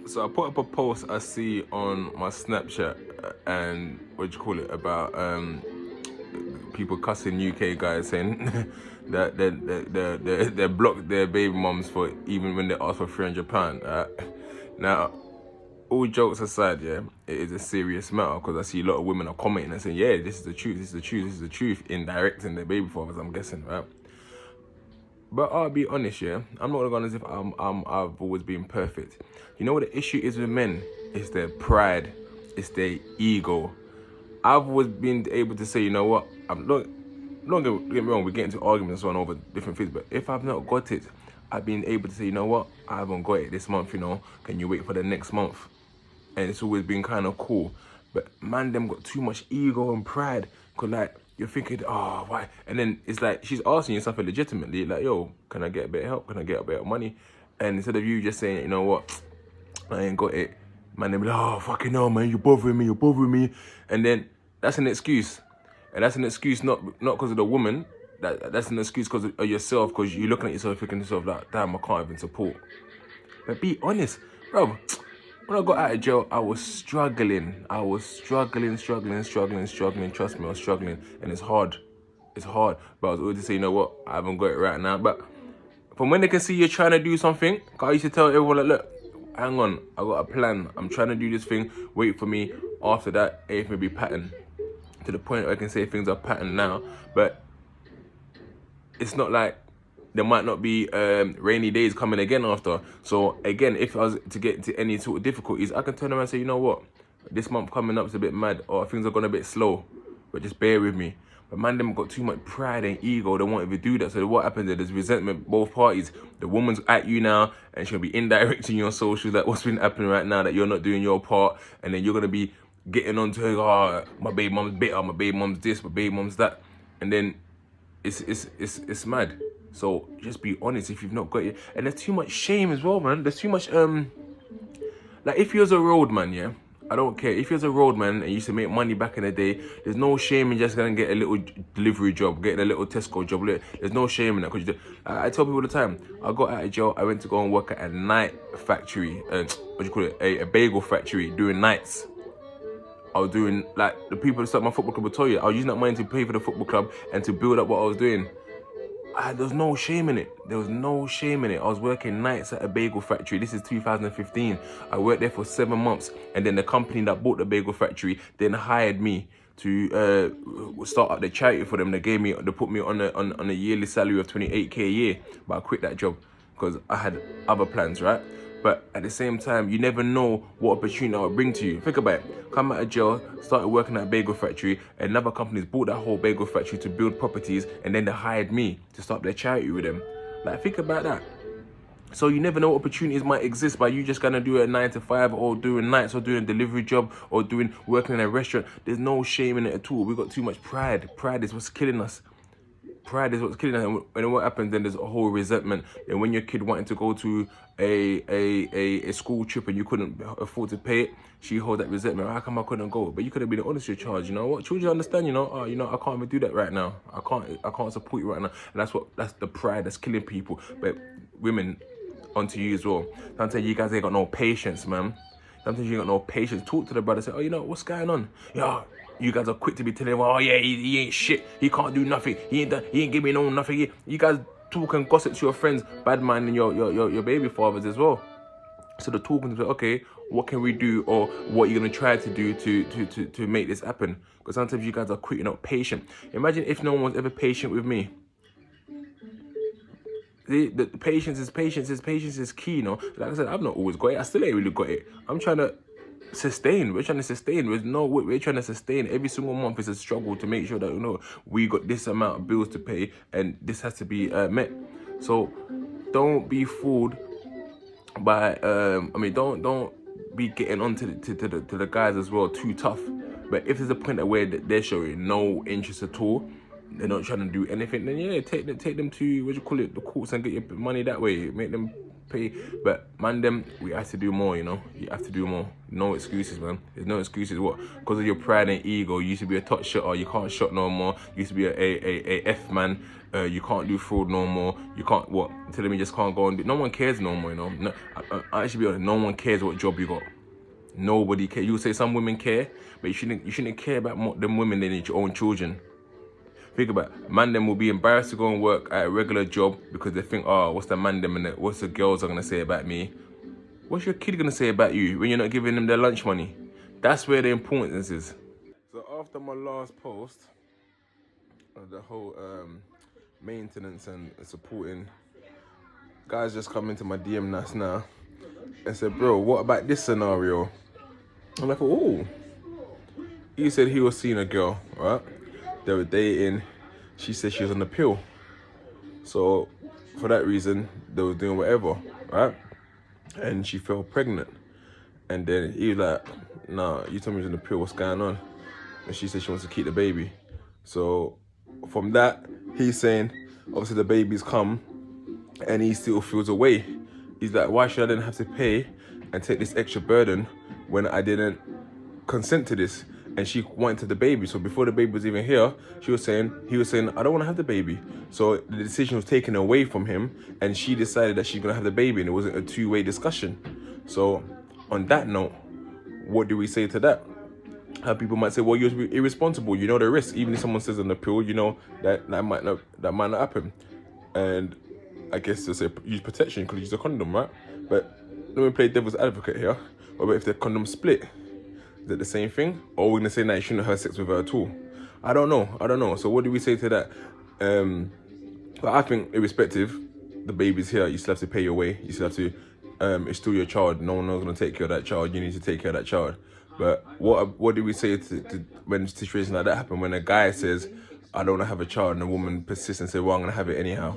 So I put up a post I see on my Snapchat, and about people cussing UK guys saying that they block their baby moms for even when they ask for £300. Now, all jokes aside, yeah, it is a serious matter because I see a lot of women are commenting and saying, yeah, this is the truth, this is the truth, this is the truth, in directing their baby fathers, I'm guessing, right? But I'll be honest, yeah, I'm not gonna go as if I've always been perfect. You know what the issue is with men? It's their pride, it's their ego. I've always been able to say, you know what, I'm not, don't get me wrong, we get into arguments and so on over different things, but if I've not got it, I've been able to say, you know what, I haven't got it this month, can you wait for the next month? And it's always been kind of cool. But man, them got too much ego and pride, because like, you're thinking, oh, why? And then it's like, she's asking you something legitimately, like, yo, can I get a bit of help? Can I get a bit of money? And instead of you just saying, you know what, I ain't got it, man, they be like, oh, fucking hell, man, you're bothering me. And then that's an excuse. And that's an excuse not because of the woman, that's an excuse because of yourself, because you're looking at yourself thinking to yourself like, damn, I can't even support. But be honest, bro. When I got out of jail, I was struggling. Trust me, I was struggling. And it's hard. It's hard. But I was always to say, you know what, I haven't got it right now. But from when they can see you're trying to do something, I used to tell everyone, like, look, hang on, I got a plan. I'm trying to do this thing. Wait for me. After that, everything will be patterned. To the point where I can say things are patterned now. But it's not like there might not be rainy days coming again after. So again, if I was to get into any sort of difficulties, I can turn around and say, you know what, this month coming up is a bit mad, or things are going a bit slow, but just bear with me. But man, them got too much pride and ego, they won't even do that. So what happens is there's resentment both parties. The woman's at you now, and she'll be indirecting you on socials, like what's been happening right now, that you're not doing your part, and then you're going to be getting onto her, oh, my baby mom's bitter, my baby mom's this, my baby mom's that. And then it's mad. So just be honest if you've not got it. And there's too much shame as well, man. There's too much like, if you was a roadman, yeah, I don't care. If you was a roadman and you used to make money back in the day, there's no shame in just gonna get a little delivery job, getting a little Tesco job. There's no shame in that, because I tell people all the time, I got out of jail, I went to go and work at a night factory, a bagel factory, doing nights. I was doing, like, the people that started my football club will tell you, I was using that money to pay for the football club and to build up what I was doing. There was no shame in it. I was working nights at a bagel factory. This is 2015. I worked there for 7 months. And then the company that bought the bagel factory then hired me to start up the charity for them. They put me on a yearly salary of 28k a year. But I quit that job because I had other plans, right? But at the same time, you never know what opportunity I'll bring to you. Think about it. Come out of jail, started working at a bagel factory, and another company's bought that whole bagel factory to build properties, and then they hired me to start their charity with them. Like, think about that. So you never know what opportunities might exist by you just gonna do a 9 to 5, or doing nights, or doing a delivery job, or working in a restaurant. There's no shame in it at all. We've got too much pride. Pride is what's killing us. Pride is what's killing us. And what happens then, there's a whole resentment. And when your kid wanted to go to a school trip and you couldn't afford to pay it, she holds that resentment. How come I couldn't go? But you could have been honest with your child. You know what? Children understand. I can't even do that right now. I can't support you right now. And that's the pride that's killing people. But women, onto you as well. Sometimes you guys ain't got no patience, man. Sometimes you ain't got no patience. Talk to the brother. Say, oh, what's going on? Yeah. You guys are quick to be telling him, oh yeah, he ain't shit. He can't do nothing. He ain't give me no nothing. You guys talk and gossip to your friends, bad minding your baby fathers as well. So the talking to, okay, what can we do, or what you're gonna try to do to make this happen? Because sometimes you guys are quick, not patient. Imagine if no one was ever patient with me. The patience is key, Like I said, I've not always got it. I still ain't really got it. I'm trying to sustain. We're trying to sustain. We're trying to sustain. Every single month is a struggle to make sure that we got this amount of bills to pay, and this has to be met. So don't be fooled by don't be getting on to the guys as well too tough. But if there's a point where they're showing no interest at all, they're not trying to do anything, then yeah, take them to the courts and get your money that way. Make them pay. But man, them, we have to do more, you know. You have to do more. No excuses, man. There's no excuses. What? Because of your pride and ego, you used to be a top shotter, you can't shot no more. You used to be a F man. You can't do fraud no more. You can't, what? Telling me just can't go and do. No one cares no more, you know. No, I actually be honest, no one cares what job you got. Nobody cares. You say some women care, but you shouldn't care about more, them women than your own children. Think about it. Man them will be embarrassed to go and work at a regular job because they think, oh, what's the man them and what's the girls are gonna say about me? What's your kid gonna say about you when you're not giving them their lunch money? That's where the importance is. So after my last post, the whole maintenance and supporting, guys just come into my DM now and said, bro, what about this scenario? I'm like, oh. He said he was seeing a girl, right? They were dating. She said she was on the pill. So for that reason, they were doing whatever, right? And she fell pregnant. And then he was like, nah, you told me she was on the pill, what's going on? And she said she wants to keep the baby. So from that, he's saying, obviously the baby's come and he still feels away. He's like, why should I then have to pay and take this extra burden when I didn't consent to this? And she wanted the baby. So before the baby was even here, he was saying, I don't want to have the baby. So the decision was taken away from him and she decided that she's going to have the baby and it wasn't a two-way discussion. So on that note, what do we say to that? People might say, well, you're irresponsible. You know the risk. Even if someone says on the pill, you know that might not happen. And I guess they'll say use protection because use a condom, right? But let me play devil's advocate here. What about if the condom split? Is it the same thing? Or are we going to say that you shouldn't have sex with her at all? I don't know. So what do we say to that? But I think irrespective, the baby's here. You still have to pay your way. You still have to, it's still your child. No one else going to take care of that child. You need to take care of that child. But what do we say to when situations like that happen? When a guy says, I don't want to have a child and a woman persists and says, well, I'm going to have it anyhow.